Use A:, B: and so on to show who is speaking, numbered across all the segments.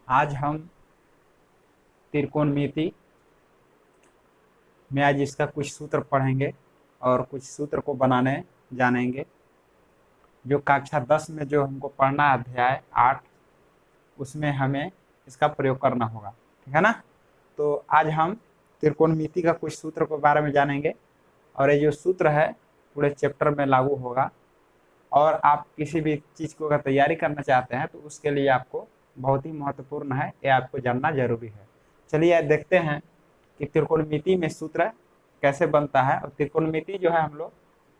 A: आज हम त्रिकोणमिति में आज इसका कुछ सूत्र पढ़ेंगे और कुछ सूत्र को बनाने जानेंगे। जो कक्षा 10 में जो हमको पढ़ना है अध्याय 8, उसमें हमें इसका प्रयोग करना होगा, ठीक है ना। तो आज हम त्रिकोणमिति का कुछ सूत्र के बारे में जानेंगे और ये जो सूत्र है पूरे चैप्टर में लागू होगा। और आप किसी भी चीज़ को अगर तैयारी करना चाहते हैं तो उसके लिए आपको बहुत ही महत्वपूर्ण है, ये आपको जानना जरूरी है। चलिए देखते हैं कि त्रिकोणमिति में सूत्र कैसे बनता है। और त्रिकोणमिति जो है हम लोग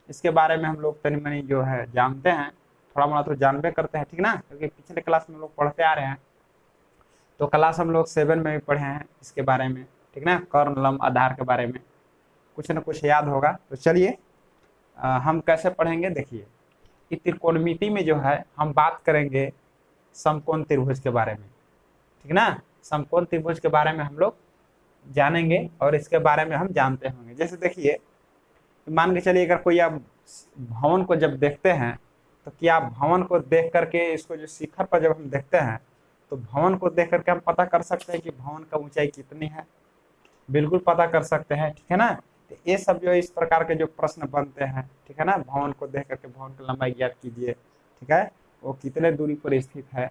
A: इसके बारे में हम लोग तनी मनी जो है जानते हैं, थोड़ा मोड़ा तो जानबे करते हैं, ठीक ना, क्योंकि पिछले क्लास में हम लोग पढ़ते आ रहे हैं। तो क्लास हम लोग 7 में भी पढ़े हैं इसके बारे में, ठीक ना, कर्ण लंब आधार के बारे में कुछ न कुछ याद होगा। तो चलिए हम कैसे पढ़ेंगे, देखिए कि त्रिकोणमिति में जो है हम बात करेंगे समकोण त्रिभुज के बारे में, ठीक ना। समकोण त्रिभुज के बारे में हम लोग जानेंगे और इसके बारे में हम जानते होंगे। जैसे देखिए मान के चलिए अगर कोई आप भवन को जब देखते हैं तो क्या भवन को देख करके इसको जो शिखर पर जब हम देखते हैं तो भवन को देख करके हम पता कर सकते हैं कि भवन का ऊंचाई कितनी है, बिल्कुल पता कर सकते हैं, ठीक है ना। तो ये सब जो इस प्रकार के जो प्रश्न बनते हैं, ठीक है ना, भवन को देख करके भवन की लंबाई ज्ञात कीजिए, ठीक है, वो कितने दूरी पर स्थित है।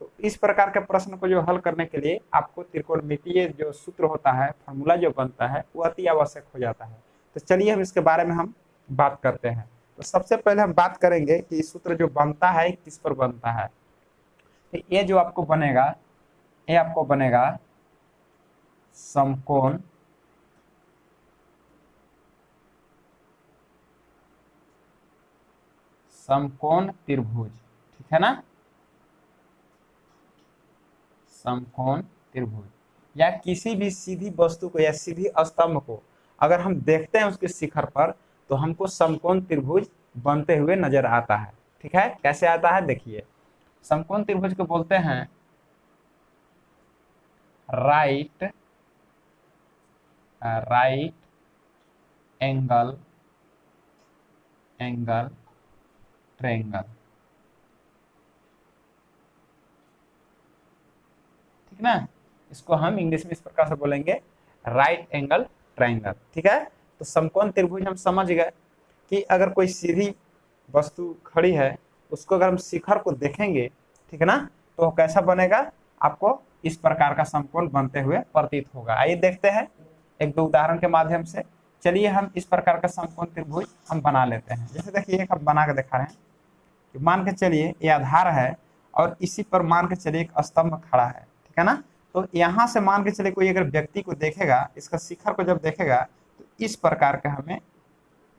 A: तो इस प्रकार के प्रश्न को जो हल करने के लिए आपको त्रिकोणमितीय जो सूत्र होता है, फॉर्मूला जो बनता है, वो अति आवश्यक हो जाता है। तो चलिए हम इसके बारे में हम बात करते हैं। तो सबसे पहले हम बात करेंगे कि सूत्र जो बनता है किस पर बनता है। तो ये जो आपको बनेगा, ये आपको बनेगा समकोण त्रिभुज, ठीक है ना, समकोण त्रिभुज। या किसी भी सीधी वस्तु को या सीधी स्तंभ को अगर हम देखते हैं उसके शिखर पर तो हमको समकोण त्रिभुज बनते हुए नजर आता है, ठीक है। कैसे आता है, देखिए समकोण त्रिभुज को बोलते हैं राइट एंगल ट्रायंगल, ठीक ना। इसको हम इंग्लिश में इस प्रकार से बोलेंगे राइट एंगल ट्रायंगल, ठीक है। तो समकोण त्रिभुज हम समझ गए कि अगर कोई सीधी वस्तु खड़ी है उसको अगर हम शिखर को देखेंगे, ठीक है ना, तो कैसा बनेगा, आपको इस प्रकार का समकोण बनते हुए प्रतीत होगा। आइए देखते हैं एक दो उदाहरण के माध्यम से। चलिए हम इस प्रकार का समकोण त्रिभुज हम बना लेते हैं। जैसे देखिए एक हम बना के दिखा रहे हैं कि मान के चलिए ये आधार है और इसी पर मान के चलिए एक स्तंभ खड़ा है, ठीक है ना। तो यहाँ से मान के चलिए कोई अगर व्यक्ति को देखेगा, इसका शिखर को जब देखेगा तो इस प्रकार के हमें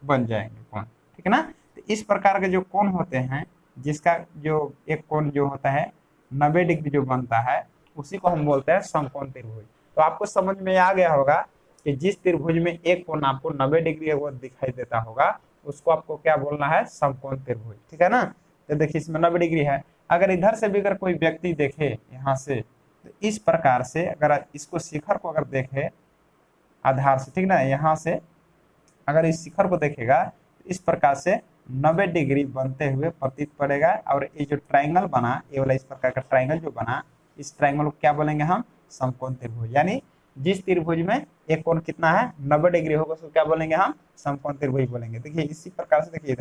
A: बन जाएंगे कोण, ठीक है ना। तो इस प्रकार के जो कोण होते हैं, जिसका जो एक कोण जो होता है 90 डिग्री जो बनता है, उसी को हम बोलते हैं समकोण त्रिभुज। तो आपको समझ में आ गया होगा कि जिस त्रिभुज में एक कोण आपको 90 डिग्री वो दिखाई देता होगा उसको आपको क्या बोलना है, समकोण त्रिभुज, ठीक है ना। तो देखिए इसमें 90 डिग्री है। अगर इधर से भी अगर कोई व्यक्ति देखे यहाँ से तो इस प्रकार से अगर इसको शिखर को अगर देखे आधार से, ठीक ना, यहाँ से अगर इस शिखर को देखेगा तो इस प्रकार से 90 डिग्री बनते हुए प्रतीत पड़ेगा। और ये जो ट्रायंगल बना, ये वाला इस प्रकार का ट्रायंगल जो बना, इस ट्रायंगल को क्या बोलेंगे हम, समकोण त्रिभुज। यानी जिस त्रिभुज में एक कोण कितना है 90 डिग्री होगा उसको क्या बोलेंगे हम, समकोण त्रिभुज बोलेंगे। देखिए इसी प्रकार से देखिए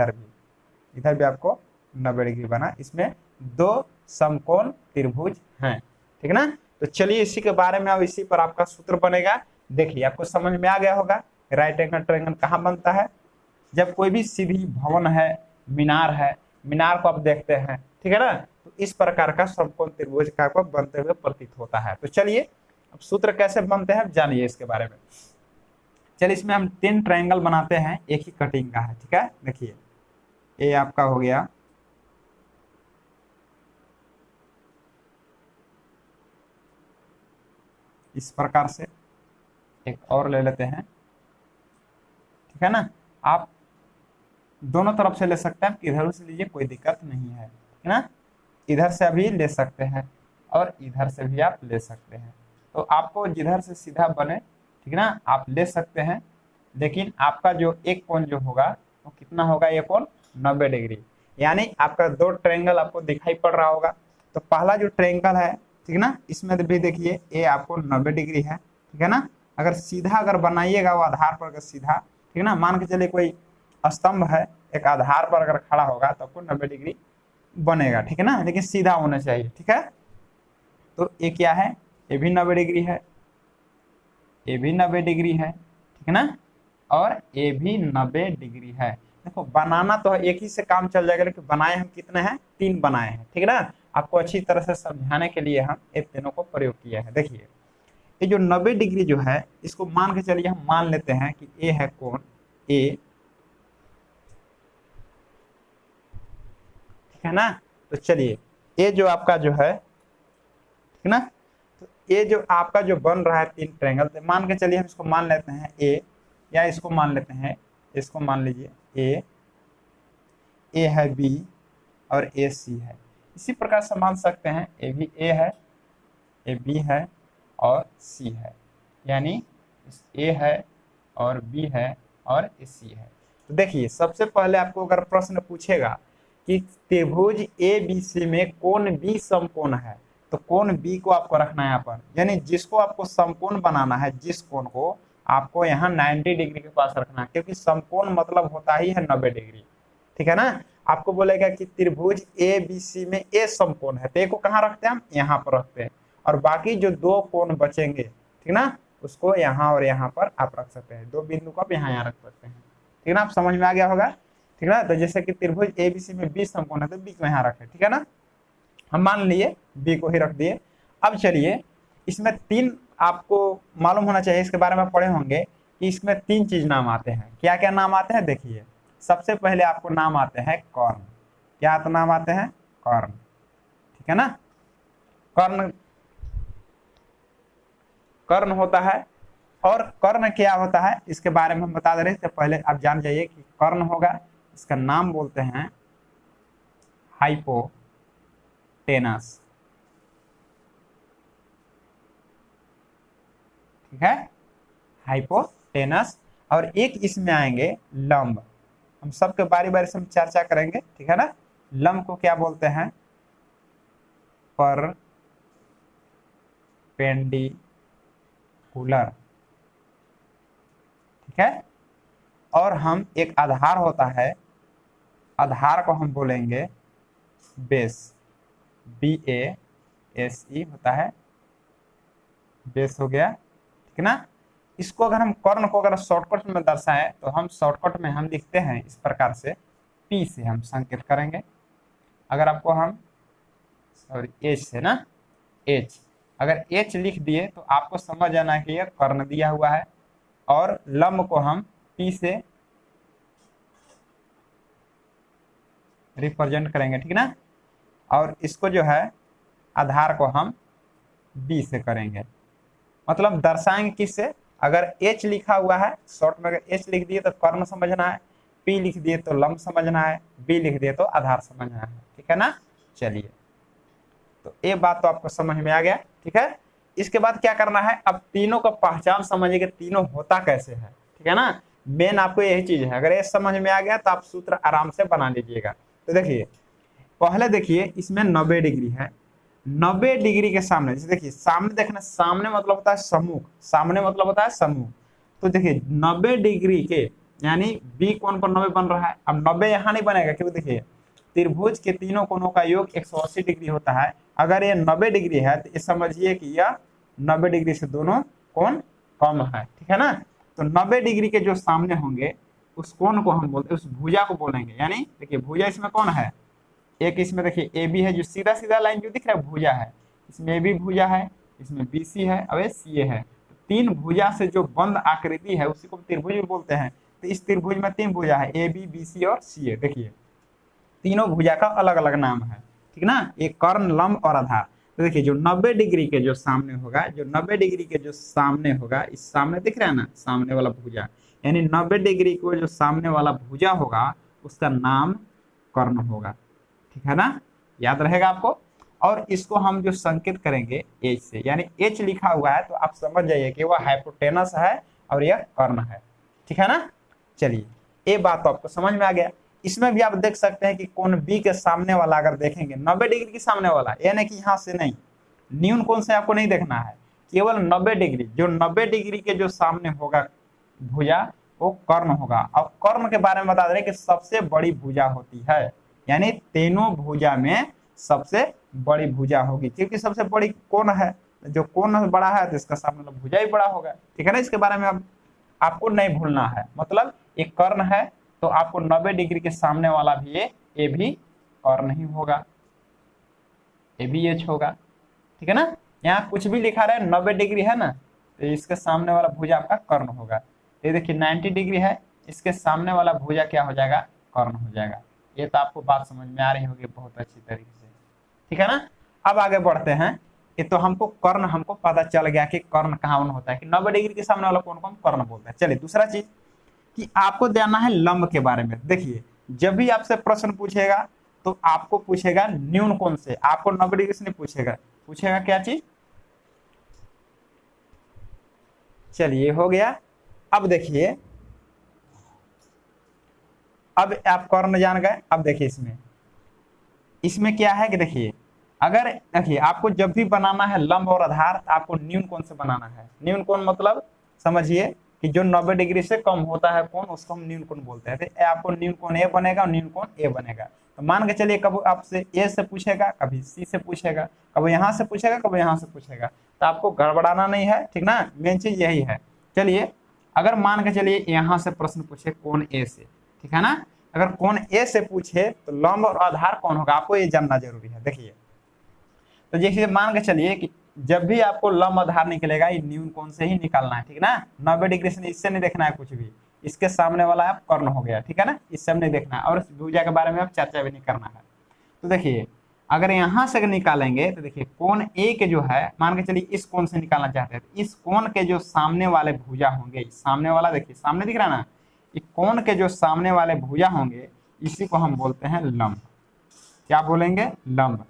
A: इधर भी आपको 90 डिग्री बना, इसमें दो समकोण त्रिभुज हैं, ठीक है ना। तो चलिए इसी के बारे में अब इसी पर आपका सूत्र बनेगा। देखिए आपको समझ में आ गया होगा राइट एंगल ट्रायंगल कहाँ बनता है, जब कोई भी सीधी भवन है, मीनार है, मीनार को आप देखते हैं, ठीक है ना, तो इस प्रकार का समकोण त्रिभुज का आपको बनते हुए प्रतीत होता है। तो चलिए अब सूत्र कैसे बनते हैं जानिए इसके बारे में। चलिए इसमें हम 3 ट्रायंगल बनाते हैं, एक ही कटिंग का है, ठीक है। देखिए ये आपका हो गया इस प्रकार से, एक और ले लेते हैं, ठीक है ना। आप दोनों तरफ से ले सकते हैं, इधर से लीजिए कोई दिक्कत नहीं है, ठीक है ना। इधर से भी ले सकते हैं और इधर से भी आप ले सकते हैं। तो आपको जिधर से सीधा बने, ठीक है ना, आप ले सकते हैं। लेकिन आपका जो एक कोण जो होगा वो कितना होगा, ये कोण 90 डिग्री। यानी आपका 2 ट्रायंगल आपको दिखाई पड़ रहा होगा। तो पहला जो ट्रायंगल है ठीक है ना। इसमें भी देखिए ए आपको 90 डिग्री है, ठीक है ना। अगर सीधा अगर बनाइएगा वो आधार पर अगर सीधा, ठीक है ना, मान के चलिए कोई स्तंभ है एक आधार पर अगर खड़ा होगा तो आपको 90 डिग्री बनेगा, ठीक है ना, लेकिन सीधा होना चाहिए, ठीक है। तो ये क्या है, ये भी 90 डिग्री है, ये भी 90 डिग्री है, ठीक है ना, और ये भी 90 डिग्री है। देखो बनाना तो एक ही से काम चल जाएगा, लेकिन बनाए हम कितने हैं, 3 बनाए हैं, ठीक है ना। आपको अच्छी तरह से समझाने के लिए हम इन तीनों को प्रयोग किया है। देखिए ये जो 90 डिग्री जो है इसको मान के चलिए हम मान लेते हैं कि ए है कोण ए, ठीक है ना। तो चलिए ये जो आपका जो है, ठीक है ना, तो ये जो आपका जो बन रहा है 3 ट्रायंगल, तो मान के चलिए हम इसको मान लेते हैं ए, या इसको मान लेते हैं, इसको मान लीजिए ए है बी और ए सी है। इसी प्रकार से मान सकते हैं ए भी ए है, ए बी है और सी है, यानी ए है और बी है और सी है। तो देखिए सबसे पहले आपको अगर प्रश्न पूछेगा कि त्रिभुज ए बी सी में कोण बी समकोण है, तो कोण बी को आपको रखना है यहाँ पर, यानी जिसको आपको समकोण बनाना है, जिस कोण को आपको यहाँ 90 डिग्री के पास रखना है, क्योंकि समकोण मतलब होता ही है 90 डिग्री, ठीक है ना। आपको बोलेगा कि त्रिभुज ए बी सी में ए समकोण है, तो ए को कहाँ रखते हैं हम, यहाँ पर रखते हैं, और बाकी जो 2 कोण बचेंगे, ठीक ना, उसको यहाँ और यहाँ पर आप रख सकते हैं, 2 बिंदु को आप यहाँ रख सकते हैं, ठीक है ना। आप समझ में आ गया होगा, ठीक है ना। तो जैसे कि त्रिभुज ए बी सी में 20 समकोण है तो 20 में यहाँ रखे, ठीक है ना, हम मान लिए बी को ही रख दिए। अब चलिए इसमें 3 आपको मालूम होना चाहिए, इसके बारे में पढ़े होंगे कि इसमें 3 चीज नाम आते हैं। क्या क्या नाम आते हैं, देखिए सबसे पहले आपको नाम आते हैं कर्ण। क्या तो नाम आते हैं, कर्ण, ठीक है ना। कर्ण कर्ण होता है, और कर्ण क्या होता है इसके बारे में हम बता दे रहे हैं। तो पहले आप जान जाइए कि कर्ण होगा, इसका नाम बोलते हैं हाइपोटेनस, ठीक है, हाइपोटेनस। और एक इसमें आएंगे लंब, हम सबके बारी बारी से हम चर्चा करेंगे, ठीक है ना। लंब को क्या बोलते हैं, परपेंडिकुलर, ठीक है। और हम एक आधार होता है, आधार को हम बोलेंगे बेस, BASE होता है, बेस हो गया, ठीक है ना। इसको अगर हम कर्ण को अगर शॉर्टकट में दर्शाएं तो हम शॉर्टकट में हम लिखते हैं इस प्रकार से, P से हम संकेत करेंगे। अगर आपको हम सॉरी H से ना, H अगर H लिख दिए तो आपको समझ आना कि यह कर्ण दिया हुआ है, और लंब को हम P से रिप्रेजेंट करेंगे, ठीक है ना। और इसको जो है आधार को हम B से करेंगे, मतलब दर्शाएंगे किससे, अगर H लिखा हुआ है शॉर्ट में, अगर H लिख दिए तो कर्ण समझना है, P लिख दिए तो लंब समझना है, B लिख दिए तो आधार समझना है, ठीक है ना। चलिए तो ये बात तो आपको समझ में आ गया, ठीक है। इसके बाद क्या करना है, अब तीनों का पहचान समझिए कि तीनों होता कैसे है, ठीक है ना। मेन आपको यही चीज है, अगर ये समझ में आ गया तो आप सूत्र आराम से बना लीजिएगा। तो देखिए पहले देखिए इसमें 90 डिग्री है, 90 डिग्री के सामने, जैसे देखिए सामने देखना, सामने मतलब होता है सम्मुख, सामने मतलब होता है सम्मुख। तो देखिए 90 डिग्री के यानी बी कोण पर 90 बन रहा है। अब 90 यहाँ नहीं बनेगा, क्योंकि देखिए त्रिभुज के तीनों कोणों का योग 180 डिग्री होता है। अगर ये 90 डिग्री है तो ये समझिए कि यह 90 डिग्री से दोनों कोण कम है, ठीक है ना। तो 90 डिग्री के जो सामने होंगे उस कोण को हम बोलते हैं, उस भुजा को बोलेंगे, यानी देखिए भुजा इसमें कौन है, एक इसमें देखिए ए बी है, जो सीधा सीधा लाइन जो दिख रहा है भुजा है, इसमें ए बी भुजा है, इसमें बी सी है, अब सी ए है। तो 3 भुजा से जो बंद आकृति है उसी को त्रिभुज बोलते हैं। तो इस त्रिभुज में 3 भुजा है, ए बी सी और सी ए। देखिए तीनों भुजा का अलग अलग नाम है, ठीक ना, एक कर्ण, लंब और आधार। तो देखिए जो 90 डिग्री के जो सामने होगा, जो 90 डिग्री के जो सामने होगा, इस सामने दिख रहा है ना सामने वाला भुजा, यानी 90 डिग्री को जो सामने वाला भुजा होगा उसका नाम कर्ण होगा, ठीक है ना, याद रहेगा आपको। और इसको हम जो संकेत करेंगे H से, यानी H लिखा हुआ है तो आप समझ जाइए कि वह हाइपोटेनस है और यह कर्ण है, ठीक है ना। चलिए ये बात तो आपको समझ में आ गया। इसमें भी आप देख सकते हैं कि कोण B के सामने वाला अगर देखेंगे 90 डिग्री के सामने वाला, यानी कि यहाँ से नहीं, न्यून कोण से आपको नहीं देखना है, केवल 90 डिग्री, जो 90 डिग्री के जो सामने होगा भुजा वो कर्ण होगा। अब कर्ण के बारे में बता दे कि सबसे बड़ी भुजा होती है, यानी तीनों भुजा में सबसे बड़ी भुजा होगी, क्योंकि सबसे बड़ी कोण है, जो कोण बड़ा है तो इसका सामने वाला भुजा ही बड़ा होगा, ठीक है ना। इसके बारे में अब आपको नहीं भूलना है, मतलब एक कर्ण है तो आपको 90 डिग्री के सामने वाला भी ये भी कर्ण ही होगा, ये भी एच होगा, ठीक है ना। यहाँ कुछ भी लिखा रहा है 90 डिग्री है ना, तो इसके सामने वाला भुजा आपका कर्ण होगा। ये देखिए 90 डिग्री है, इसके सामने वाला भुजा क्या हो जाएगा, कर्ण हो जाएगा। ये तो आपको बात समझ में आ रही होगी बहुत अच्छी तरीके से, ठीक है ना। अब आगे बढ़ते हैं, ये तो हमको कर्ण हमको पता चल गया कि कर्ण कहाँ होता है, कि 90 डिग्री के सामने वाला कोण को हम कर्ण बोलते हैं। चलिए दूसरा चीज कि आपको जानना है लंब के बारे में। देखिए जब भी आपसे प्रश्न पूछेगा तो आपको पूछेगा न्यून कोण से, आपको 90 डिग्री से नहीं पूछेगा क्या चीज। चलिए हो गया। अब देखिए, अब आप कर्ण जान गए। अब देखिए इसमें क्या है कि देखिए, अगर देखिए आपको जब भी बनाना है लंब और आधार, आपको न्यून कोण से बनाना है। न्यून कोण मतलब समझिए कि जो 90 डिग्री से कम होता है कोण, उसको हम न्यून कोण बोलते हैं। तो आपको न्यून कोण ए बनेगा और न्यून कोण ए बनेगा। तो मान के चलिए कभी आपसे ए से पूछेगा, कभी सी से पूछेगा, कभी यहाँ से पूछेगा, कभी यहाँ से पूछेगा, तो आपको गड़बड़ाना नहीं है, ठीक ना। मेन चीज यही है। चलिए अगर मान के चलिए यहाँ से प्रश्न पूछे कोण ए से, ठीक है ना, अगर कोण ए से पूछे तो लंब और आधार कौन होगा, आपको ये जानना जरूरी है। देखिए तो जैसे मान के चलिए कि जब भी आपको लंब आधार निकलेगा ये न्यून कोण से ही निकालना है, ठीक ना। 90 डिग्री से इससे नहीं देखना है कुछ भी, इसके सामने वाला आप कर्ण हो गया, ठीक है ना, इससे नहीं देखना है, और इस भुजा के बारे में आप चर्चा भी नहीं करना है। तो देखिए अगर यहाँ से निकालेंगे तो देखिए कोण ए के जो है, मान के चलिए इस कोण से निकालना चाहते हैं, तो इस कोण के जो सामने वाले भुजा होंगे, सामने वाला देखिए सामने दिख रहा है ना, इस कोण के जो सामने वाले भुजा होंगे इसी को हम बोलते हैं लंब। क्या बोलेंगे, लंब।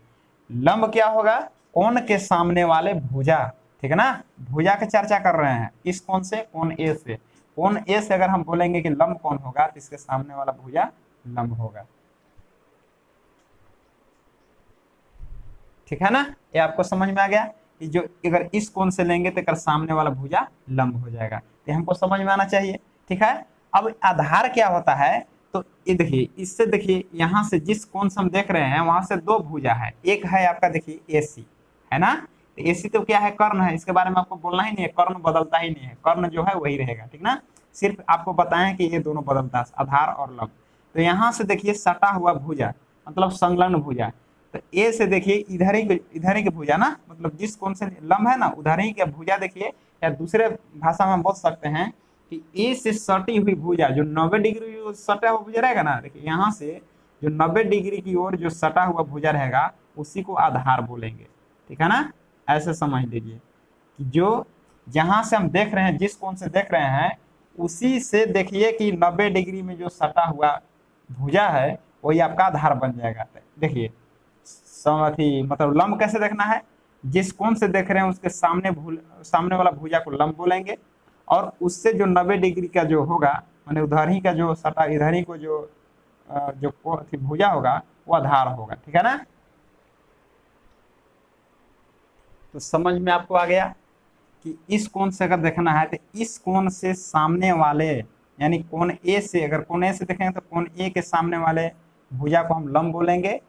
A: लंब क्या होगा, कोण के सामने वाले भुजा, ठीक है ना, भुजा की चर्चा कर रहे हैं। इस कोण से, कोण ए से, कोण ए से अगर हम बोलेंगे कि लंब कौन होगा तो इसके सामने वाला भुजा लंब होगा, ठीक है ना। ये आपको समझ में आ गया कि जो अगर इस कोण से लेंगे तो सामने वाला भुजा लंब हो जाएगा, तो हमको समझ में आना चाहिए, ठीक है। अब आधार क्या होता है, तो ये देखिए इससे देखिए यहाँ से जिस कोण से हम देख रहे हैं वहां से दो भुजा है, एक है आपका देखिए एसी, है ना। तो एसी तो क्या है, कर्ण है, इसके बारे में आपको बोलना ही नहीं है, कर्ण बदलता ही नहीं है, कर्ण जो है वही रहेगा, ठीक ना। सिर्फ आपको बताएं कि ये दोनों बदलता है, आधार और लंब। तो यहाँ से देखिए सटा हुआ भुजा मतलब संलग्न भुजा, तो ए से देखिए इधर ही की भुजा ना, मतलब जिस कोण से लंब है ना उधर ही की भुजा देखिए, या दूसरे भाषा में बोल सकते हैं कि ए से सटी हुई भुजा, जो 90 डिग्री जो सटा हुआ भुजा रहेगा ना, देखिए यहाँ से जो 90 डिग्री की ओर जो सटा हुआ भुजा रहेगा उसी को आधार बोलेंगे, ठीक है ना। ऐसे समझ लीजिए कि जो जहां से हम देख रहे हैं, जिस कोण से देख रहे हैं उसी से देखिए कि 90 डिग्री में जो सटा हुआ भुजा है वही आपका आधार बन जाएगा। देखिए मतलब लंब कैसे देखना है, जिस कोण से देख रहे हैं उसके सामने वाला भुजा को लंब बोलेंगे, और उससे जो 90 डिग्री का जो होगा माने उधर ही का जो सटा इधर ही को जो भुजा होगा वो आधार होगा, ठीक है ना। तो समझ में आपको आ गया कि इस कोण से अगर देखना है तो इस कोण से सामने वाले यानी कोण ए से, अगर कोण ए से देखेंगे तो कोण ए के सामने वाले भुजा को हम लंब बोलेंगे,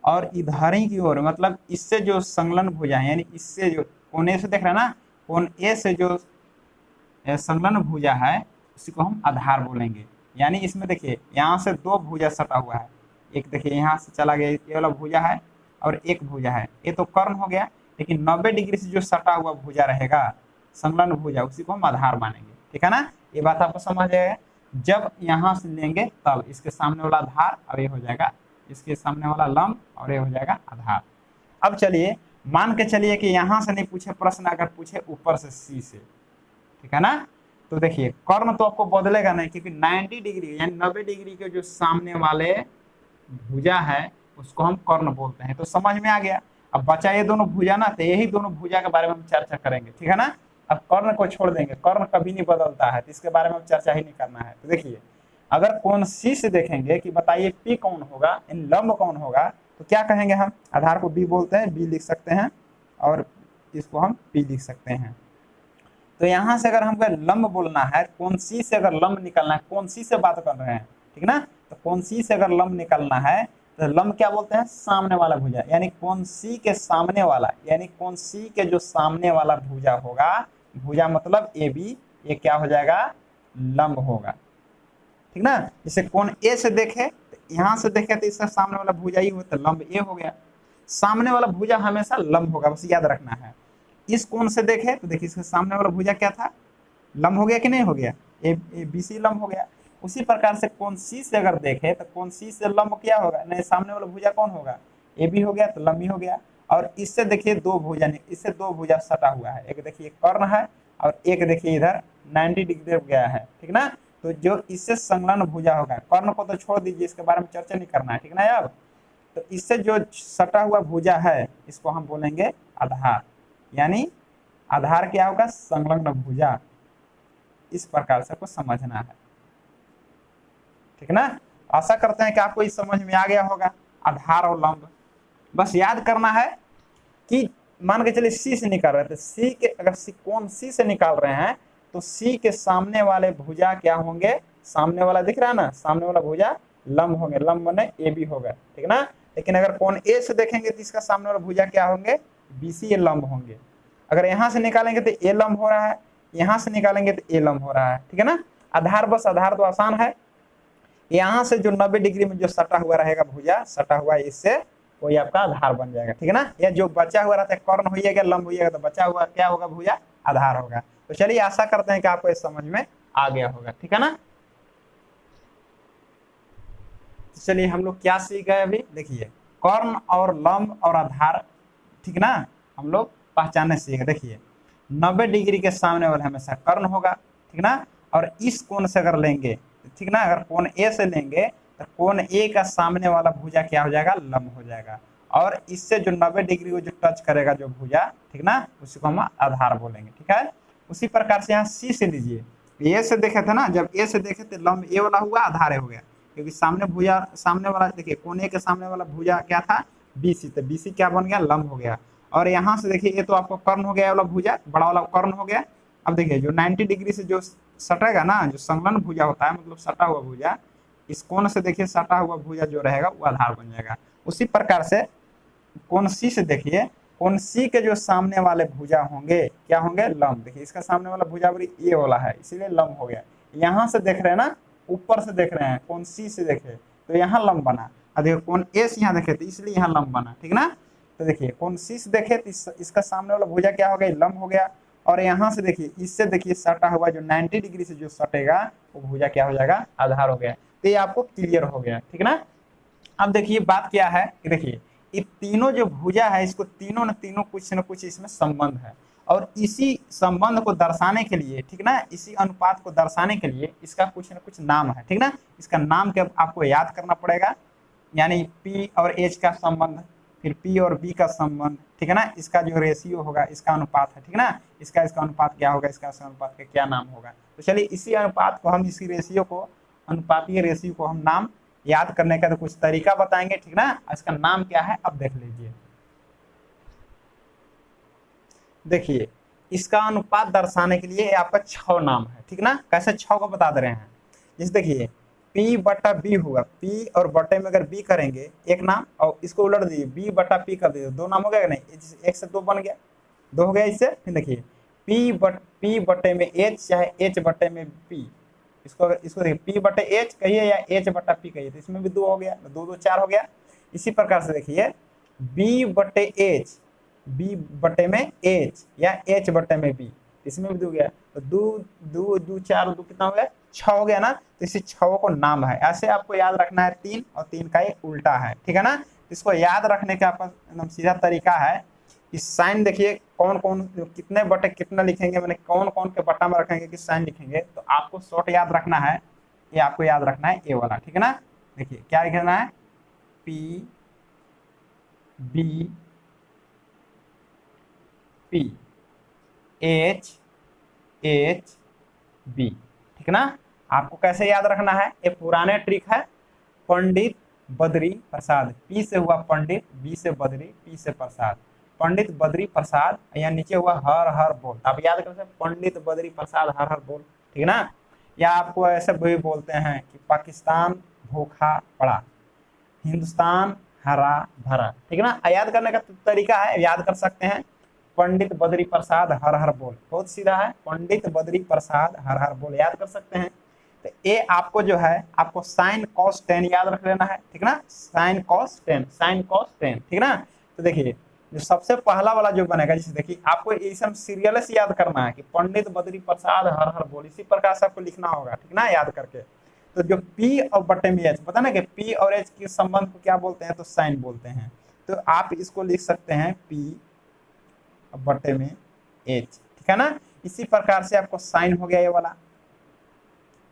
A: और इधर ही की ओर मतलब इससे जो संलग्न भुजा है, यानी इससे जो कोण ए से देख रहे हैं ना, कोण ए से जो संलग्न भुजा है उसी को हम आधार बोलेंगे। यानी इसमें देखिए यहाँ से दो भुजा सटा हुआ है, एक देखिए यहाँ से चला गया ये वाला भुजा है और एक भुजा है, ये तो कर्ण हो गया, लेकिन 90 डिग्री से जो सटा हुआ भुजा रहेगा संलग्न भुजा उसी को हम आधार मानेंगे, ठीक है ना। ये बात आपको समझ आएगा। जब यहाँ से लेंगे तब इसके सामने वाला आधार और ये हो जाएगा इसके सामने वाला लंब और ये हो जाएगा आधार। अब चलिए मान के चलिए कि यहाँ से नहीं पूछे प्रश्न, अगर पूछे ऊपर से सी से, ठीक है ना, तो देखिए कर्ण तो आपको बदलेगा नहीं, क्योंकि 90 डिग्री यानी 90 डिग्री के जो सामने वाले भुजा है उसको हम कर्ण बोलते हैं। तो समझ में आ गया। अब बचा ये दोनों भुजा ना, तो यही दोनों भुजा के बारे में हम चर्चा करेंगे, ठीक है ना। अब कर्ण को छोड़ देंगे, कर्ण कभी नहीं बदलता है तो इसके बारे में हम चर्चा ही नहीं करना है। तो देखिए अगर कोण सी से देखेंगे कि बताइए पी कौन होगा, इन लंब कौन होगा, तो क्या कहेंगे हम, आधार को बी बोलते हैं, बी लिख सकते हैं, और इसको हम पी लिख सकते हैं। तो यहाँ से अगर हमको लंब बोलना है, कौन सी से अगर लंब निकलना है, कौन सी से बात कर रहे हैं, ठीक ना, तो कौन सी से अगर लंब निकलना है तो लंब क्या बोलते हैं, सामने वाला भुजा, यानी कौन सी के सामने वाला, यानी कौन सी के जो सामने वाला भुजा होगा, भुजा मतलब ए बी, ये क्या हो जाएगा, लंब होगा, ठीक ना। जैसे कौन ए से देखे तो यहाँ से देखे तो इसका सामने वाला भुजा ही हो तो लंब ए हो गया। सामने वाला भुजा हमेशा लंब होगा, बस याद रखना है। इस कोण से देखे तो देखिए इसके सामने वाला भुजा क्या था, लंब हो गया कि नहीं हो गया, ए बी सी लंब हो गया। उसी प्रकार से कौन सी से अगर देखे तो कौन सी से लंब क्या होगा, नहीं सामने वाला भुजा कौन होगा, ए बी हो गया तो लंबी हो गया। और इससे देखिए दो भुजा, इससे दो भुजा सटा हुआ है, एक देखिए कर्ण है और एक देखिए इधर 90 डिग्री गया है, ठीक ना। तो जो इससे संलग्न भुजा होगा, कर्ण को तो छोड़ दीजिए, इसके बारे में चर्चा नहीं करना है, ठीक ना यार। तो इससे जो सटा हुआ भुजा है इसको हम बोलेंगे आधार, यानी आधार क्या होगा, संलग्न भुजा। इस प्रकार से आपको समझना है, ठीक ना। आशा करते हैं कि आपको इस समझ में आ गया होगा आधार और लंब। बस याद करना है कि मान के चलिए सी से निकाल रहे थे, सी के अगर सी कौन सी से निकाल रहे हैं तो सी के सामने वाले भुजा क्या होंगे, सामने वाला दिख रहा है ना, सामने वाला भुजा लंब होंगे, लंब बने ए बी होगा, ठीक ना। लेकिन अगर कौन ए से देखेंगे तो इसका सामने वाला भुजा क्या होंगे, बी सी ए लंब होंगे। अगर यहाँ से निकालेंगे तो ए लंब हो रहा है, यहाँ से निकालेंगे तो ए लंब हो रहा है, ठीक है ना। आधार बस आधार तो आसान है, यहाँ से जो 90 डिग्री में जो सटा हुआ रहेगा भुजा, सटा हुआ इससे कोई आपका आधार बन जाएगा, ठीक है ना। या जो बचा हुआ रहता है कर्ण होइएगा, लंब होइएगा, तो बचा हुआ क्या होगा, भुजा आधार होगा। तो चलिए आशा करते हैं कि आपको इस समझ में आ गया होगा, ठीक है ना। तो चलिए हम लोग क्या सीख गए अभी, देखिए कर्ण और लंब और आधार, ठीक ना, हम लोग पहचानने सीखे। देखिए 90 डिग्री के सामने वाला हमेशा कर्ण होगा, ठीक ना। और इस कोण से अगर लेंगे, ठीक ना, अगर कोण ए से लेंगे तो कोण ए का सामने वाला भुजा क्या हो जाएगा, लंब हो जाएगा। और इससे जो 90 डिग्री को जो टच करेगा जो भुजा, ठीक ना, उसी को हम आधार बोलेंगे, ठीक है। उसी प्रकार से यहाँ सी से लीजिए, ए से देखे थे ना, जब ए से देखे तो लंब ए वाला हुआ, आधार ए हो गया, क्योंकि सामने भुजा, सामने वाला देखिए कोण ए के सामने वाला भुजा क्या था, बी सी, तो बी सी क्या बन गया, लंब हो गया। और यहाँ से देखिए ये तो आपको कर्ण हो गया, वाला भुजा बड़ा वाला कर्ण हो गया। अब देखिए जो 90 डिग्री से जो सटेगा ना, जो संलग्न भुजा होता है, मतलब सटा हुआ भुजा, इस कोण से देखिए सटा हुआ भुजा जो रहेगा वो आधार बन जाएगा। उसी प्रकार से कोण सी से देखिए, कोण सी के जो सामने वाले भुजा होंगे क्या होंगे, लंब। देखिए इसका सामने वाला भुजा बड़ी ये वाला है, इसीलिए लंब हो गया। यहाँ से देख रहे हैं ना, ऊपर से देख रहे हैं, कोण सी से देखे तो यहाँ लंब बना, और देखिए कोण ए से यहाँ देखे तो इसलिए यहाँ लंब बना, ठीक ना। तो देखिए कोण सी से देखे तो इसका सामने वाला भुजा क्या हो गया, लंब हो गया। और यहाँ से देखिए इससे देखिए सटा हुआ जो 90 डिग्री से जो सटेगा वो भुजा क्या हो जाएगा, आधार हो गया। तो ये आपको क्लियर हो गया, ठीक ना। अब देखिए बात क्या है कि देखिए ये तीनों जो भुजा है, इसको तीनों न कुछ इसमें संबंध है। और इसी संबंध को दर्शाने के लिए, ठीक ना, इसी अनुपात को दर्शाने के लिए इसका कुछ न कुछ नाम है, ठीक ना। इसका नाम क्या आपको याद करना पड़ेगा, यानी पी और एच का संबंध, फिर पी और बी का संबंध, ठीक है ना। इसका जो रेशियो होगा, इसका अनुपात है, ठीक ना, इसका अनुपात क्या होगा, इसका अनुपात का क्या नाम होगा। तो चलिए इसी अनुपात को हम, इसी रेशियो को, अनुपातीय रेशियो को हम नाम याद करने का तो कुछ तरीका बताएंगे, ठीक ना। इसका नाम क्या है अब देख लीजिए। देखिए इसका अनुपात दर्शाने के लिए आपका 6 नाम है, ठीक ना। कैसे 6 को बता दे रहे हैं, जैसे देखिए P बटा बी हुआ, P और बटे में अगर B करेंगे एक नाम, और इसको उलट दीजिए B बटा P कर दीजिए, 2 नाम हो गया नहीं, 1 से 2 बन गया, 2 हो गया इससे। फिर देखिए P बटे में H चाहे H बटे में P, इसको देखिए P बटे H कहिए या H बटा P कहिए, तो इसमें भी 2 हो गया, 2 2 4 हो गया। इसी प्रकार से देखिए B बटे H, B बटे में H या H बटे में B, इसमें भी 2 गया, तो 2 4 2 कितना हो गया, 6 हो गया ना। तो इसी 6 को नाम है, ऐसे आपको याद रखना है 3, और 3 का ये उल्टा है, ठीक है ना। इसको याद रखने का आपका एकदम सीधा तरीका है कि साइन देखिए कौन कौन कितने बटे कितना लिखेंगे, मैंने कौन कौन के बटा में रखेंगे कि साइन लिखेंगे, तो आपको शॉर्ट याद रखना है, ये आपको याद रखना है ए वाला, ठीक है ना। देखिए क्या लिखना है, P B P H H B, ठीक ना। आपको कैसे याद रखना है, ये पुराने ट्रिक है, पंडित बद्री प्रसाद, P से हुआ पंडित, B से बद्री, P से प्रसाद। पंडित बद्री प्रसाद, या नीचे हुआ हर हर बोल। आप याद कर सकते हैं पंडित बद्री प्रसाद हर हर बोल, ठीक है ना। या आपको ऐसे भी बोलते हैं कि पाकिस्तान भूखा पड़ा, हिंदुस्तान हरा भरा, ठीक है ना। याद करने का तरीका है, याद कर सकते हैं पंडित बद्री प्रसाद हर हर बोल, बहुत सीधा है, पंडित बद्री प्रसाद हर हर बोल, याद कर सकते हैं। तो ये आपको जो है आपको साइन कॉस टेन याद रख लेना है, ठीक ना, sine cos tan, sine cos tan, ठीक ना। तो देखिए जो सबसे पहला वाला जो बनेगा, जैसे देखिए आपको इसम सीरियल से याद करना है कि पंडित बद्री प्रसाद हर हर बोल, इसी प्रकार से आपको लिखना होगा, ठीक ना, याद करके। तो जो पी और बटे में एच, पता ना कि पी और एच के संबंध को क्या बोलते हैं, तो साइन बोलते हैं। तो आप इसको लिख सकते हैं पी बटे में एच, ठीक है ना। इसी प्रकार से आपको साइन हो गया ये वाला,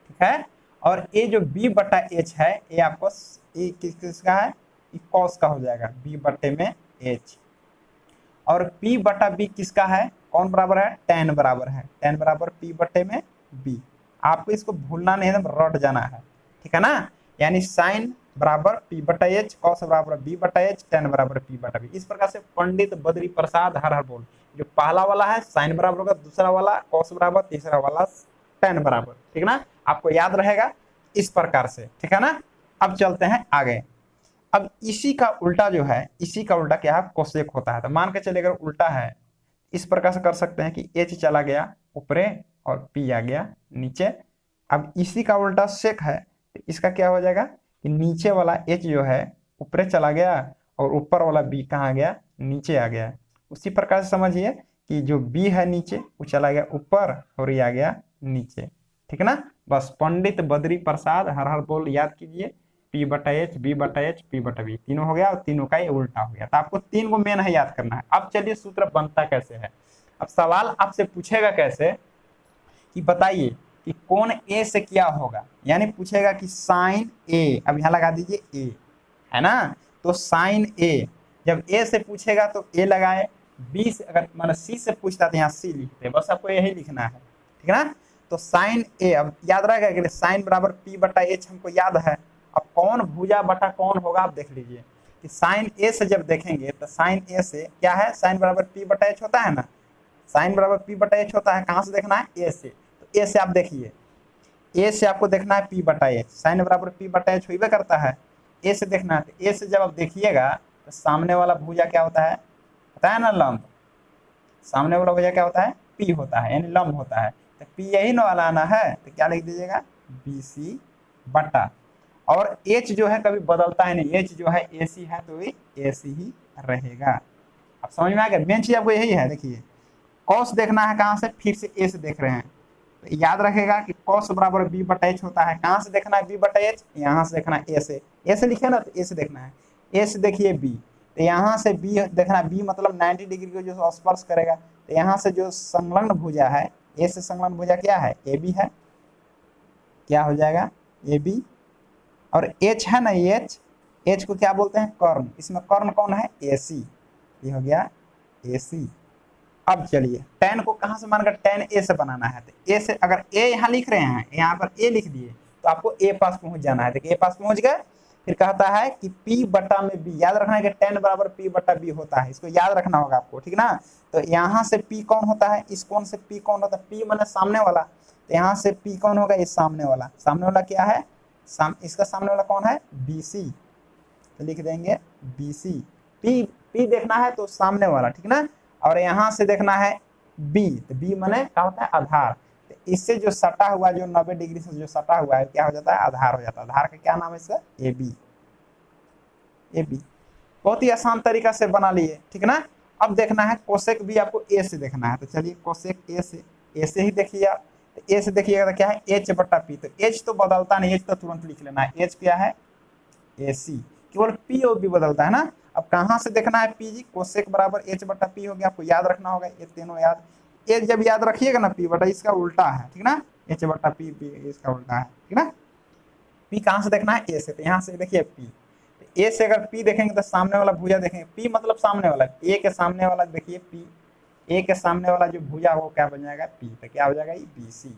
A: ठीक है। और ये जो b बटा एच है ये आपको ये किसका है, ये कॉस का हो जाएगा, b बटे में एच। और p बटा b किसका है, कौन बराबर है, tan बराबर है, tan बराबर p बटे में b। आपको इसको भूलना नहीं है, रट जाना है, ठीक है ना। यानी साइन बराबर p बटा एच, कॉस बराबर b बटा एच, tan बराबर p बटा b। इस प्रकार से पंडित बद्री प्रसाद हर हर बोल, जो पहला वाला है साइन बराबर होगा, दूसरा वाला कॉस बराबर, तीसरा वाला tan बराबर, ठीक ना, आपको याद रहेगा इस प्रकार से, ठीक है ना। अब चलते हैं आगे। अब इसी का उल्टा जो है, इसी का उल्टा क्या है, कोसेक होता है। तो मान के चलिए अगर उल्टा है, इस प्रकार से कर सकते हैं कि एच चला गया ऊपरे और पी आ गया नीचे। अब इसी का उल्टा सेक है, तो इसका क्या हो जाएगा कि नीचे वाला एच जो है ऊपरे चला गया और ऊपर वाला बी कहाँ गया, नीचे आ गया। उसी प्रकार से समझिए कि जो बी है नीचे वो चला गया ऊपर और ये आ गया नीचे, ठीक है ना। बस पंडित बद्री प्रसाद हर हर बोल याद कीजिए, पी बटा एच, बी बटा एच, पी बटा बी, तीनों हो गया और तीनों का ये उल्टा हो गया। तो आपको तीन को मेन है याद करना है। अब चलिए सूत्र बनता कैसे है। अब सवाल आपसे पूछेगा कैसे कि बताइए कि कौन ए से क्या होगा, यानी पूछेगा कि साइन ए, अब यहाँ लगा दीजिए ए, है ना। तो साइन ए, जब ए से पूछेगा तो ए लगाए, बी से अगर मतलब सी से पूछता तो यहाँ सी लिखते, बस आपको यही लिखना है, ठीक है ना। तो साइन ए, अब याद रहेगा कि साइन बराबर पी बटा एच हमको याद है। अब कौन भुजा बटा कौन होगा आप देख लीजिए कि साइन ए से जब देखेंगे तो साइन ए से क्या है, साइन बराबर पी बटा एच होता है ना, साइन बराबर पी बटा एच होता है। कहाँ से देखना है, ए से। तो ए से आप देखिए, ए से आपको देखना है पी बटा एच, साइन बराबर पी बटा एच होइबे करता है। ए से देखना है, तो ए से जब आप देखिएगा तो सामने वाला भुजा क्या होता है, पता है ना, लंब। सामने वाला भुजा क्या होता है, पी होता है, यानी लंब होता है। तो पी यही न वाला आना है, तो क्या लिख दीजिएगा, बी सी बटा। और एच जो है कभी बदलता है नहीं, एच जो है ए सी है तो ये ए सी ही रहेगा। अब समझ में आ गया, मेन चीज आपको यही है। देखिए कॉस देखना है कहाँ से, फिर से ए से देख रहे हैं, तो याद रखेगा कि कॉस बराबर बी बटा एच होता है। कहाँ से देखना है बी बटा एच, यहाँ से देखना है ए से लिखे ना, तो ए से देखना है। ए से देखिए बी, तो यहाँ से बी देखना है, बी मतलब 90 डिग्री को जो स्पर्श करेगा। तो यहाँ से जो संलग्न भुजा है, ए से संलग्न भुजा क्या है, ए बी है, क्या हो जाएगा ए बी। और एच है ना, एच, एच को क्या बोलते हैं, कर्ण। इसमें कर्ण कौन है, ए सी, ये हो गया ए सी। अब चलिए tan को कहाँ से मानकर tan ए से बनाना है, तो ए से अगर ए यहाँ लिख रहे हैं, यहाँ पर ए लिख दिए तो आपको ए पास पहुंच जाना है। देखिए ए पास पहुंच गए, फिर कहता है कि p बटा में b, याद रखना है कि tan बराबर p बटा b होता है, इसको याद रखना होगा आपको, ठीक ना। तो यहाँ से p कौन होता है, इस कोण से p कौन होता है, p माने सामने वाला। तो यहाँ से p कौन होगा, इस सामने वाला। सामने वाला क्या है, इसका सामने वाला कौन है, BC, तो लिख देंगे BC। p देखना है तो सामने वाला, ठीक ना। और यहाँ से देखना है b, तो b माने क्या होता है, आधार। तो इससे जो सटा हुआ, जो 90 डिग्री से जो सटा हुआ है, क्या हो जाता है, आधार हो जाता है। आधार का क्या नाम है इसका, AB। बहुत ही आसान तरीका से बना लिए, ठीक ना। अब देखना है कोसेक भी आपको ए से देखना है, तो चलिए कोसेक ए से ही देखिए आप। तो ए से देखिएगा तो क्या है, एच बटा पी। तो एच तो बदलता नहीं, एच तो तुरंत लिख लेना है। एच क्या है, ए सी, केवल पी और बी बदलता है ना। अब कहाँ से देखना है, पी जी, कोसेक बराबर एच बटा पी हो गया, आपको याद रखना होगा ये तीनों याद। एच जब याद रखिएगा ना, पी बटा इसका उल्टा है, ठीक ना, एच बटा पी, इसका उल्टा है, ठीक ना। पी कहाँ से देखना है, ए से, तो यहाँ से देखिए पी। ए से अगर पी देखेंगे तो सामने वाला भुजा देखेंगे, पी मतलब सामने वाला, ए के सामने वाला देखिए पी, ए के सामने वाला जो भुजा वो क्या बन जाएगा, पी, तो क्या हो जाएगा ये BC।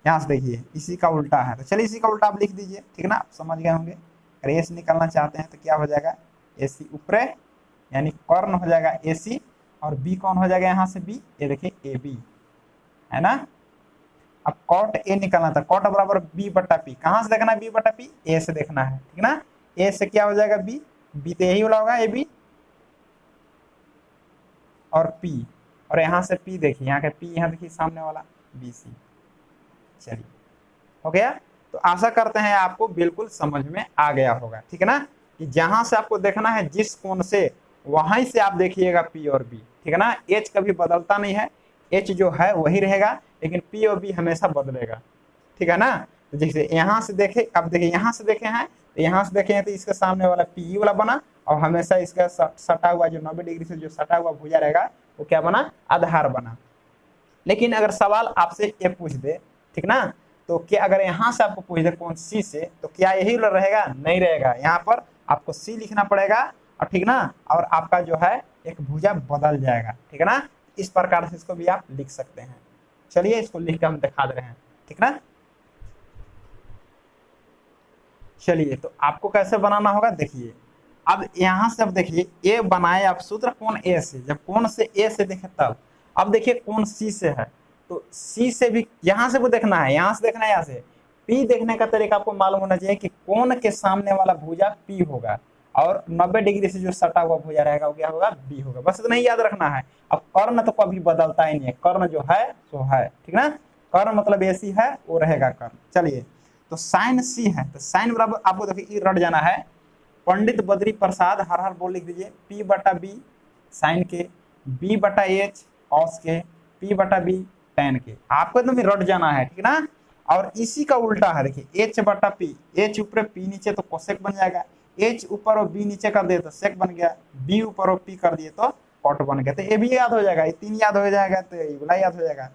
A: यहाँ से देखिए इसी का उल्टा है, तो चलिए इसी का उल्टा आप लिख दीजिए, ठीक ना, आप समझ गए होंगे। अगर ए से निकलना चाहते हैं तो क्या हो जाएगा, AC ऊपरे यानी कर्ण हो जाएगा AC और बी कौन हो जाएगा यहाँ से बी, ये देखिए AB है ना। अब कॉट ए निकालना था, कॉट बराबर बी बटा पी, कहाँ से देखना है बी बटा पी, ए से देखना है, ठीक ना। ए से क्या हो जाएगा बी, बी तो यही वाला होगा ए बी और पी, और यहाँ से पी देखिए, यहाँ के पी यहाँ देखिए सामने वाला BC। चलिए हो गया। तो आशा करते हैं आपको बिल्कुल समझ में आ गया होगा, ठीक है ना, कि जहां से आपको देखना है जिस कोण से, वहीं से आप देखिएगा पी और बी, ठीक है ना। एच कभी बदलता नहीं है, एच जो है वही रहेगा, लेकिन पी और बी हमेशा बदलेगा, ठीक है ना। तो जैसे यहाँ से देखे, अब देखिए यहाँ से देखे हैं, तो यहाँ से देखे हैं तो इसके सामने वाला पी वाला बना, और हमेशा इसका सटा हुआ जो 90 डिग्री से जो सटा हुआ भुजा रहेगा वो क्या बना, आधार बना। लेकिन अगर सवाल आपसे ये पूछ दे, ठीक ना, तो क्या अगर यहाँ से आपको पूछ दे कौन सी से, तो क्या यही रहेगा, नहीं रहेगा, यहाँ पर आपको सी लिखना पड़ेगा, और ठीक ना, और आपका जो है एक भुजा बदल जाएगा, ठीक है ना। इस प्रकार से इसको भी आप लिख सकते हैं। चलिए इसको लिख कर हम दिखा दे रहे हैं, ठीक ना। चलिए तो आपको कैसे बनाना होगा देखिए, अब यहाँ से अब देखिए ए बनाए आप सूत्र कोण ए से, जब कोण से ए से देखे तब, अब देखिए कोण सी से है, तो सी से भी यहाँ से वो देखना है, यहाँ से देखना है, यहाँ से पी देखने का तरीका आपको मालूम होना चाहिए कि कोण के सामने वाला भुजा पी होगा, और 90 डिग्री से जो सटा हुआ भुजा रहेगा वो क्या होगा, बी होगा। बस इतना ही याद रखना है। अब कर्ण तो कभी बदलता ही नहीं है, कर्ण जो है सो है, ठीक ना, कर्ण मतलब AC है वो रहेगा कर्ण। चलिए तो साइन सी है, तो साइन बराबर आपको देखिए रट जाना है, पंडित बद्री प्रसाद हर हर बोल लिख दीजिए, P बटा बी साइन के, B बटा एच कॉस के, P बटा बी टेन के, आपको एकदम रट जाना है, ठीक ना। और इसी का उल्टा है, देखिए H बटा P, H ऊपर P नीचे तो कोसेक बन जाएगा, H ऊपर और B नीचे कर दिए तो सेक बन गया, B ऊपर और P कर दिए तो कॉट बन गया। तो ये भी याद हो जाएगा, ये 3 याद हो जाएगा तो ये वाला याद हो जाएगा,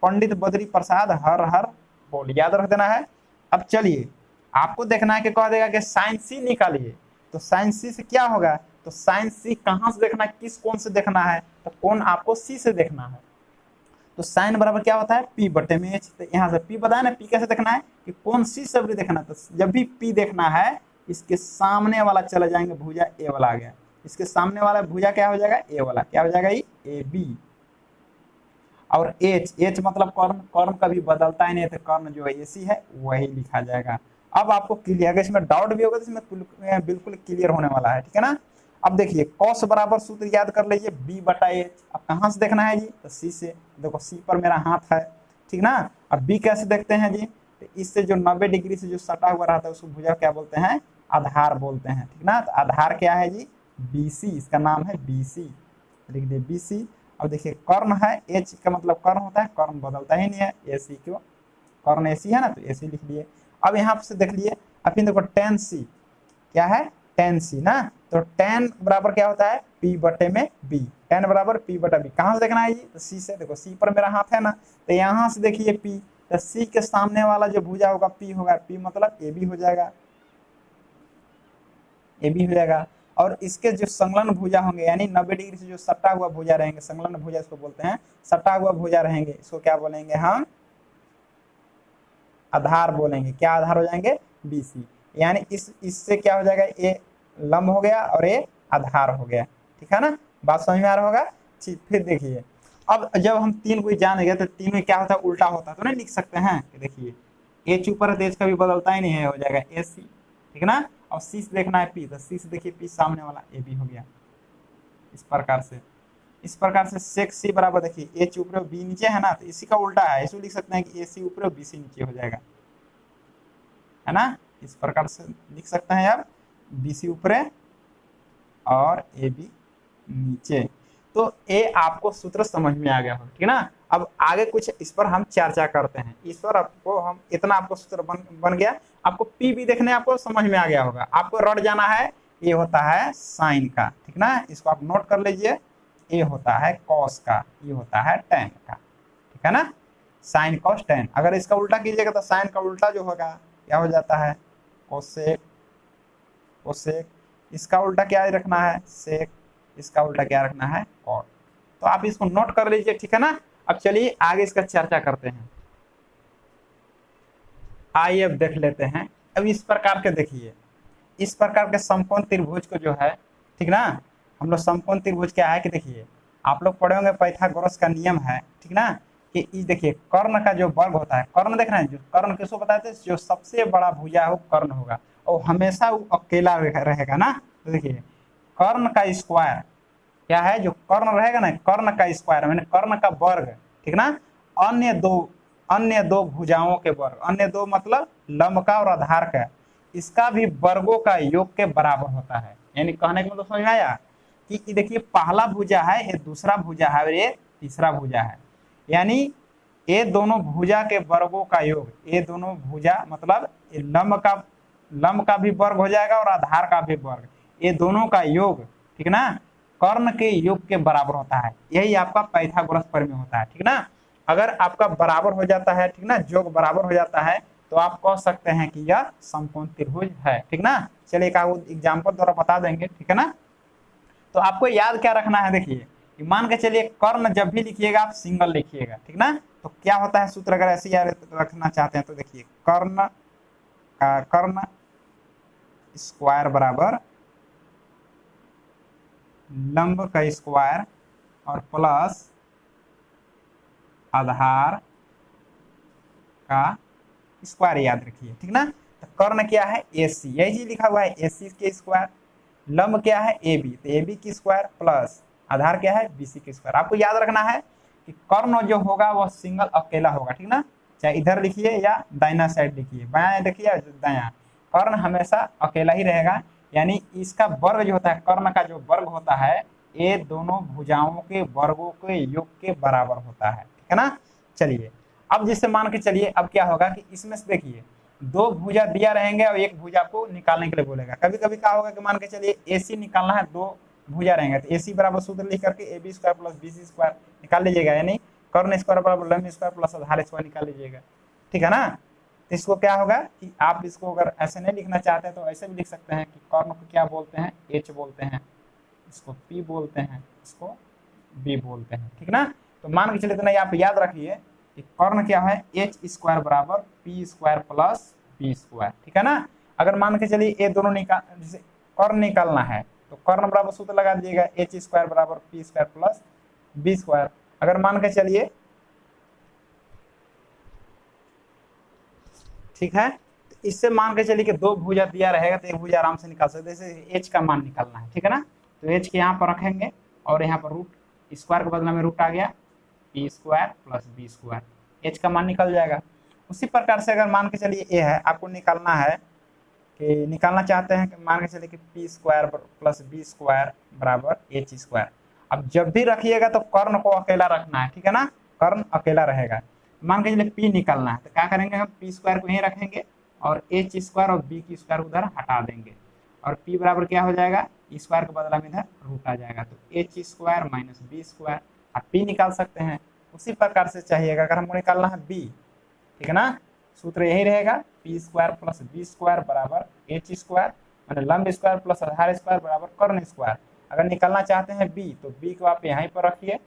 A: पंडित बद्री प्रसाद हर हर बोल, याद रख देना है। अब चलिए आपको देखना है कि कह देगा कि साइन सी निकालिए, तो साइन सी से क्या होगा, तो साइन सी कहाँ से देखना है, किस कोण से देखना है, तो कोण आपको सी से देखना है। तो साइन बराबर क्या होता है P बटे में H, तो यहाँ से P बताया ना, P कैसे देखना है कि कोण सी से भी देखना है, तो जब भी P देखना है इसके सामने वाला चला जाएंगे भुजा ए वाला आ गया, इसके सामने वाला भुजा क्या हो जाएगा, ए वाला क्या हो जाएगा, ये AB। और H मतलब कर्ण, कर्ण कभी बदलता ही नहीं, तो कर्ण जो है AC है वही लिखा जाएगा। अब आपको क्लियर, अगर इसमें डाउट भी होगा तो इसमें बिल्कुल क्लियर होने वाला है, ठीक है ना। अब देखिए कॉस बराबर सूत्र याद कर लीजिए B बटा एच, अब कहाँ से देखना है जी, तो सी से, देखो सी पर मेरा हाथ है, ठीक ना। अब B कैसे देखते हैं जी, तो इससे जो 90 डिग्री से जो सटा हुआ रहता है उसको भुजा क्या बोलते हैं, आधार बोलते हैं, ठीक ना। तो आधार क्या है जी, BC, इसका नाम है BC, लिख दिए BC। अब देखिए कर्ण है, H का मतलब कर्ण होता है, कर्ण बदलता ही नहीं है, AC क्यों, कर्ण AC है ना, तो AC लिख लिए। अब यहाँ से देख लिए, अब फिर देखो tan C क्या है, tan C ना, तो tan बराबर क्या होता है P बटे में B, tan बराबर P बटा B, कहाँ से देखना है जी, तो C से, देखो C पर मेरा हाथ है ना, तो यहाँ से देखिए P, तो C के सामने वाला जो भुजा होगा P होगा, P मतलब AB हो जाएगा, AB हो जाएगा। और इसके जो संलग्न भुजा होंगे यानी 90 डिग्री से जो सटा हुआ भुजा रहेंगे, संलग्न भुजा इसको बोलते हैं, सटा हुआ भुजा रहेंगे, इसको क्या बोलेंगे हम, आधार बोलेंगे। क्या आधार हो जाएंगे, BC, यानी इससे क्या हो जाएगा, ए लंब हो गया और ए आधार हो गया, ठीक है ना। बात समझ में आ रहा होगा। फिर देखिए अब जब हम 3 को जान गए तो 3 में क्या होता है, उल्टा होता है, तो नहीं लिख सकते हैं कि देखिए H ऊपर है तो H कभी बदलता ही नहीं है, हो जाएगा AC, ठीक ना। और C से देखना है P, तो C से देखिए P सामने वाला AB हो गया, इस प्रकार से। इस प्रकार से सेक C बराबर देखिए H ऊपर B नीचे है ना, तो इसी का उल्टा है, इसको लिख सकते हैं कि AC ऊपर BC नीचे हो जाएगा, है ना। इस प्रकार से लिख सकते हैं आप, BC ऊपर और AB नीचे। तो ये आपको सूत्र समझ में आ गया हो, ठीक है ना। अब आगे कुछ इस पर हम चर्चा करते हैं, इस पर आपको हम इतना आपको सूत्र बन गया, आपको P भी देखने आपको समझ में आ गया होगा। आपको रट जाना है, ये होता है साइन का, ठीक ना, इसको आप नोट कर लीजिए, ये होता है कॉस का, ये होता है टेन का, ठीक है ना, साइन कॉस टेन। अगर इसका उल्टा कीजिएगा तो साइन का उल्टा जो होगा क्या हो जाता है, कोसेक, कोसेक, इसका उल्टा क्या रखना है, सेक, इसका उल्टा क्या रखना है, कॉट। तो आप इसको नोट कर लीजिए, ठीक है ना। अब चलिए आगे इसका चर्चा करते हैं। आइए अब देख लेते हैं। अब इस प्रकार के देखिए, इस प्रकार के समकोण त्रिभुज को जो है, ठीक ना, हम लोग समकोण त्रिभुज क्या है कि देखिए आप लोग पढ़े होंगे पाइथागोरस का नियम है, ठीक ना, कि इस देखिए कर्ण का जो वर्ग होता है, कर्ण देख रहे हैं, जो कर्ण किसको बताते हैं, जो सबसे बड़ा भुजा हो कर्ण होगा और हमेशा वो अकेला रहेगा ना। तो देखिए कर्ण का स्क्वायर क्या है, जो कर्ण रहेगा ना, कर्ण का स्क्वायर मैंने कर्ण का वर्ग, ठीक ना, अन्य दो भुजाओं के वर्ग, अन्य दो मतलब लंब का और आधार का, इसका भी वर्गों का योग के बराबर होता है। यानी कहने का मतलब समझ में आया कि देखिए पहला भुजा है, ये दूसरा भुजा है और ये तीसरा भुजा है, यानी ये दोनों भुजा के वर्गों का योग, ये दोनों भुजा मतलब लंब का भी वर्ग हो जाएगा और आधार का भी वर्ग, ये दोनों का योग, ठीक ना, कर्ण के योग के बराबर होता है। यही आपका पाइथागोरस प्रमेय होता है, ठीक ना। अगर आपका बराबर हो जाता है, ठीक ना, योग बराबर हो जाता है तो आप कह सकते हैं कि यह समकोण त्रिभुज है, ठीक ना। चलिए एक एग्जाम्पल द्वारा बता देंगे, ठीक है ना। तो आपको याद क्या रखना है, देखिए मान के चलिए कर्ण जब भी लिखिएगा आप सिंगल लिखिएगा, ठीक ना। तो क्या होता है सूत्र, अगर ऐसे याद रखना चाहते हैं तो देखिए कर्ण स्क्वायर बराबर लंब का स्क्वायर और प्लस आधार का स्क्वायर याद रखिए, ठीक ना। तो कर्ण क्या है, AC, यही चीज लिखा हुआ है, AC के स्क्वायर, लंब क्या है AB, तो AB की स्क्वायर प्लस आधार क्या है BC की स्क्वायर। आपको याद रखना है कि कर्ण जो होगा वह सिंगल अकेला होगा, ठीक ना, चाहे इधर लिखिए या दाहिना साइड लिखिए, बाया देखिए या दाया, कर्ण हमेशा अकेला ही रहेगा। यानी इसका वर्ग जो होता है, कर्ण का जो वर्ग होता है, ये दोनों भुजाओं के वर्गों के योग के बराबर होता है, ठीक है ना। चलिए अब जिससे मान के चलिए अब क्या होगा कि इसमें से देखिए दो भुजा दिया रहेंगे और एक भुजा को निकालने के लिए बोलेगा। कभी कभी क्या होगा कि मान के चलिए AC निकालना है, दो भुजा रहेंगे तो AC बराबर सूत्र लिख करके AB square plus BC square निकाल लीजिएगा, यानी कर्ण स्क्वायर बराबर लंब स्क्वायर प्लस आधार स्क्वायर निकाल लीजिएगा, ठीक है ना। तो इसको क्या होगा कि आप इसको अगर ऐसे नहीं लिखना चाहते हैं तो ऐसे भी लिख सकते हैं कि कर्ण को क्या बोलते हैं, H बोलते हैं, इसको P बोलते हैं, इसको B बोलते हैं, ठीक ना। तो मान के चलिए इतना आप याद रखिए कि कर्ण क्या है, H स्क्वायर बराबर P square plus B square, ठीक है ना। अगर मान के चलिए ये दोनों जैसे कर्ण निकालना है तो कर्ण बराबर सूत्र लगा दीजिएगा, H स्क्वायर बराबर P square plus B square. अगर मान के चलिए, ठीक है, तो इससे मान के चलिए कि दो भुजा दिया रहेगा तो एक भुजा आराम से निकाल सकते हैं, जैसे H का मान निकालना है, ठीक है ना। तो H के यहाँ पर रखेंगे और यहाँ पर रूट स्क्वायर के बदला में रूट आ गया, P square plus B square, H का मान निकल जाएगा। उसी प्रकार से अगर मान के चलिए ये है, आपको निकालना है कि निकालना चाहते हैं कि मान के चलिए कि P square plus B square बराबर H स्क्वायर। अब जब भी रखिएगा तो कर्ण को अकेला रखना है, ठीक है ना, कर्ण अकेला रहेगा। मान के चलिए P निकालना है तो क्या करेंगे, हम P स्क्वायर को यहीं रखेंगे और H स्क्वायर और B की स्क्वायर उधर हटा देंगे और P बराबर क्या हो जाएगा, स्क्वायर के बदला में इधर रूट आ जाएगा, तो H square minus B square. आप P निकाल सकते हैं। उसी प्रकार से चाहिएगा अगर हमको निकालना है B, ठीक है ना, सूत्र यही रहेगा, P square plus B square बराबर H स्क्वायर, मैंने लंब स्क्वायर प्लस आधार स्क्वायर बराबर कर्ण स्क्वायर। अगर निकालना चाहते हैं B तो B को आप यहीं पर रखिए,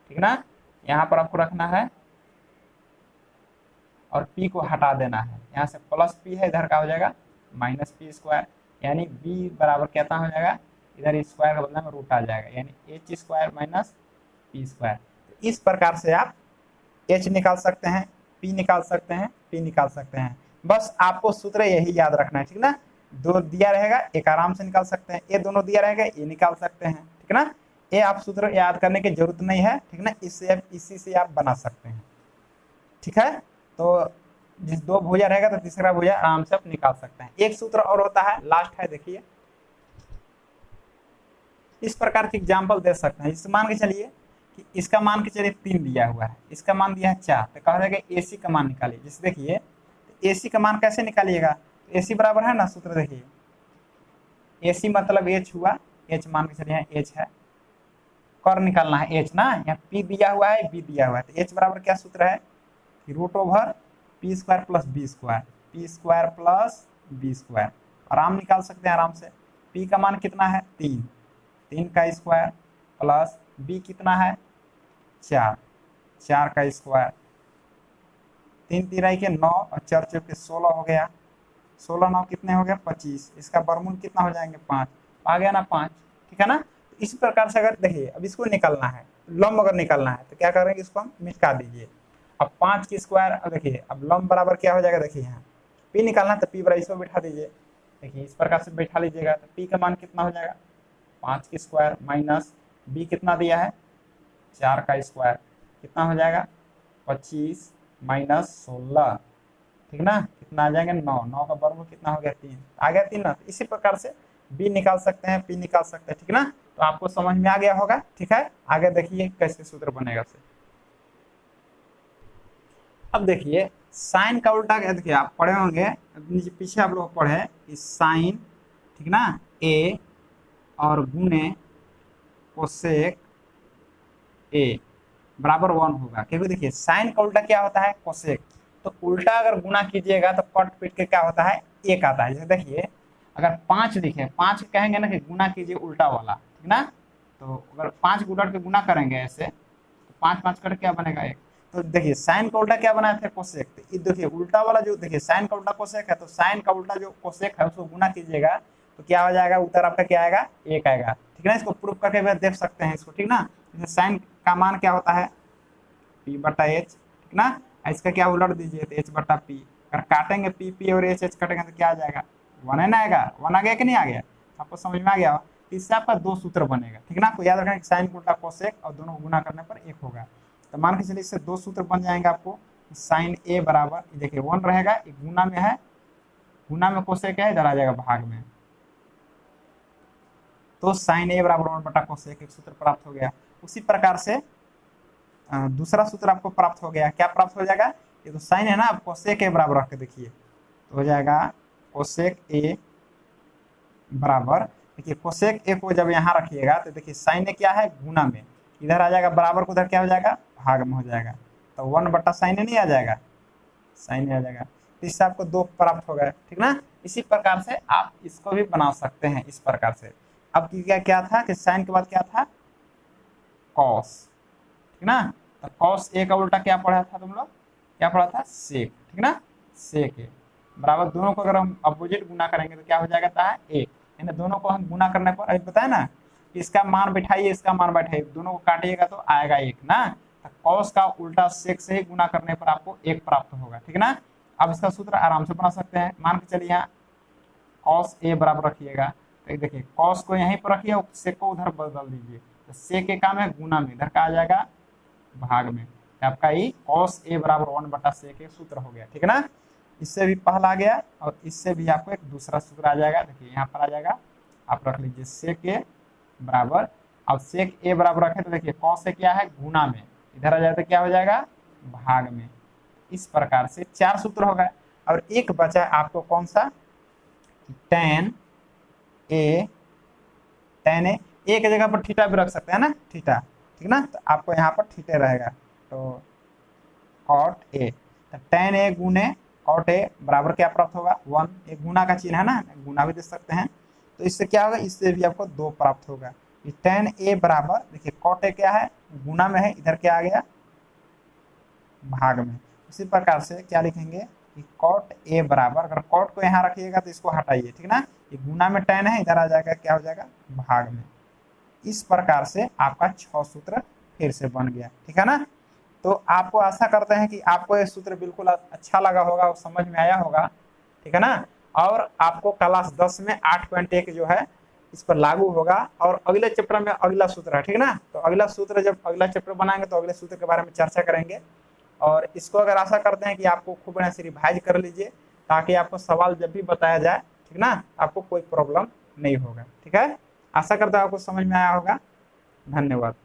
A: ठीक ना, यहाँ पर आपको रखना है और P को हटा देना है, यहाँ से प्लस P है, इधर का हो जाएगा माइनस P स्क्वायर, यानी B बराबर क्या हो जाएगा, इधर स्क्वायर का बदला में रूट आ जाएगा, यानी H square minus P square. तो इस प्रकार से आप H निकाल सकते हैं, P निकाल सकते हैं, P निकाल सकते हैं। बस आपको सूत्र यही याद रखना है, ठीक ना। दो दिया रहेगा एक आराम से निकाल सकते हैं, ये दोनों दिया रहेगा ये निकाल सकते हैं, ठीक ना। ये आप सूत्र याद करने की जरूरत नहीं है, ठीक ना, इसी से आप बना सकते हैं, ठीक है। तो जिस दो भुजा रहेगा तो तीसरा भुजा आराम से आप निकाल सकते हैं। एक सूत्र और होता है, लास्ट है, देखिए इस प्रकार की एग्जाम्पल दे सकते हैं। इससे मान के चलिए कि इसका मान के चलिए 3 दिया हुआ है, इसका मान दिया है 4, तो कहा जाएगा AC का मान निकालिए। जैसे देखिए तो AC का मान कैसे निकालिएगा, तो AC बराबर है ना, सूत्र देखिए AC मतलब H हुआ, H मान के चलिए H है, कर्ण निकालना है H ना, यहाँ P दिया हुआ है B दिया हुआ है, तो H बराबर क्या सूत्र है कि root over P square plus B square, P square plus B square. आराम निकाल सकते हैं आराम से। P का मान कितना है 3, 3 का स्क्वायर प्लस B कितना है 4, 4 का स्क्वायर, 3 तिराई के 9 और 4 चौके 16 हो गया, 16 9 कितने हो गए 25, इसका वर्गमूल कितना हो जाएंगे 5, आ गया ना 5, ठीक है ना। इस प्रकार से अगर देखिए अब इसको निकालना है, लंब अगर निकालना है तो क्या करेंगे, इसको हम मिटा दीजिए। अब 5 की स्क्वायर, अब देखिए अब लंब बराबर क्या हो जाएगा, देखिए यहाँ पी निकालना है तो पी बराबर इसको बैठा दीजिए। देखिए इस प्रकार से बैठा लीजिएगा तो पी का मान कितना हो जाएगा, 5 की स्क्वायर माइनस बी कितना दिया है 4 का स्क्वायर, कितना हो जाएगा 25 माइनस 16, ठीक ना, कितना आ जाएगा 9, 9 का वर्ग कितना हो गया 3, आ गया 3 ना। तो इसी प्रकार से बी निकाल सकते हैं, पी निकाल सकते हैं, ठीक ना। तो आपको समझ में आ गया होगा, ठीक है। आगे देखिए कैसे सूत्र बनेगा से। अब देखिए साइन का उल्टा क्या, देखिए आप पढ़े होंगे पीछे आप लोग पढ़े कि साइन, ठीक ना, ए और गुने कोसेक ए बराबर 1 होगा, क्योंकि देखिए साइन का उल्टा क्या होता है कोसेक, तो उल्टा अगर गुना कीजिएगा तो कट पीट के क्या होता है 1 आता है। जैसे देखिए अगर 5 लिखे, 5 कहेंगे ना कि गुना कीजिए उल्टा वाला, ठीक ना, तो अगर 5 उलट के गुना करेंगे ऐसे तो 5 5 करके क्या बनेगा 1। तो देखिए साइन का उल्टा क्या बनाए थे कोसेक, तो ये देखिए उल्टा वाला जो, देखिए साइन का उल्टा कोसेक है, तो साइन का उल्टा जो कोसेक है उसको गुना कीजिएगा तो क्या हो जाएगा, उत्तर आपका क्या आएगा 1 आएगा, ठीक ना। इसको प्रूफ करके भी देख सकते हैं इसको, ठीक ना। साइन का मान क्या होता है पी बटा एच, ठीक ना, इसका क्या उलट दीजिए तो एच बटा पी, अगर काटेंगे पी पी और एच एच कटेंगे तो क्या आ जाएगा 1 है ना, आएगा 1 आ गया कि नहीं आ गया, आपको समझ में आ गया। इससे आपका 2 सूत्र बनेगा, ठीक ना। आपको याद रखना साइन उल्टा कोसेक और दोनों गुना करने पर 1 होगा। तो मान के चलिए इससे 2 सूत्र बन जाएंगे आपको, साइन ए बराबर देखिए 1 रहेगा, एक गुना में है, गुना में कोसेक है, इधर आ जाएगा भाग में, तो साइन ए बराबर 1 बटा कोसेक, एक सूत्र प्राप्त हो गया। उसी प्रकार से दूसरा सूत्र आपको प्राप्त हो गया, क्या प्राप्त हो जाएगा, ये तो साइन है ना, आप कोसेक ए बराबर रख के देखिए तो हो जाएगा कोसेक ए बराबर, देखिए कोसेक ए को जब यहाँ रखिएगा तो देखिए साइन ए क्या है गुना में, इधर आ जाएगा बराबर को, उधर क्या हो जाएगा भाग में हो जाएगा, तो 1 बटा साइन ए नहीं आ जाएगा, साइन ए आ जाएगा। तो इससे आपको 2 प्राप्त हो गए, ठीक ना। इसी प्रकार से आप इसको भी बना सकते हैं इस प्रकार से। अब क्या क्या था कि साइन के बाद क्या था कॉस, ठीक ना, तो कॉस ए का उल्टा क्या पढ़ा था तुम लोग, क्या पढ़ा था सेक, ठीक ना, सेक ए बराबर, दोनों को अगर हम अपोजिट गुना करेंगे तो क्या हो जाएगा था 1, यानी दोनों को हम गुना करने पर अभी बताया ना कि इसका मान बैठाइए इसका मान बैठाइए, दोनों को काटिएगा तो आएगा 1 ना। तो कॉस का उल्टा सेक से ही गुना करने पर आपको 1 प्राप्त होगा, ठीक ना। अब इसका सूत्र आराम से बना सकते हैं, मान के चलिए यहाँ कॉस ए बराबर रखिएगा, तो देखिए कॉस को यहीं पर रखिए और सेक को उधर बदल दीजिए, तो सेक के काम है गुना में, इधर का आ जाएगा भाग में, आपका ये कॉस ए बराबर 1 बटा सेक ए सूत्र हो गया, ठीक है ना। इससे भी पहला आ गया और इससे भी आपको एक दूसरा सूत्र आ जाएगा, देखिए यहाँ पर आ जाएगा, आप रख लीजिए सेक ए बराबर, अब सेक ए बराबर रखे तो देखिए कॉस ए क्या है गुना में, इधर आ जाए तो क्या हो जाएगा भाग में। इस प्रकार से 4 सूत्र हो गए और एक बचा आपको कौन सा tan ए, tan ए एक जगह पर थीटा भी रख सकते हैं ना, थीटा, ठीक ना, तो आपको यहाँ पर थीटे रहेगा, तो cot ए, तो tan ए गुने cot ए बराबर क्या प्राप्त होगा 1, एक गुना का चिन्ह है ना, गुना भी दे सकते हैं, तो इससे क्या होगा, इससे भी आपको 2 प्राप्त होगा। tan ए बराबर देखिए cot ए क्या है गुना में है, इधर क्या आ गया भाग में। उसी प्रकार से क्या लिखेंगे कि cot ए बराबर, अगर cot को यहाँ रखिएगा तो इसको हटाइए, ठीक ना, ये गुना में tan है, इधर आ जाएगा क्या हो जाएगा भाग में। इस प्रकार से आपका 6 सूत्र फिर से बन गया, ठीक है ना। तो आपको आशा करते हैं कि आपको ये सूत्र बिल्कुल अच्छा लगा होगा और समझ में आया होगा, ठीक है ना। और आपको क्लास 10 में 8.1 जो है इस पर लागू होगा और अगले चैप्टर में अगला सूत्र है, ठीक है ना। तो अगला सूत्र जब अगला चैप्टर बनाएंगे तो अगले सूत्र के बारे में चर्चा करेंगे, और इसको अगर आशा करते हैं कि आपको खूब बढ़िया से रिवाइज कर लीजिए ताकि आपको सवाल जब भी बताया जाए, ठीक ना, आपको कोई प्रॉब्लम नहीं होगा, ठीक है। आशा करता हूँ आपको समझ में आया होगा। धन्यवाद।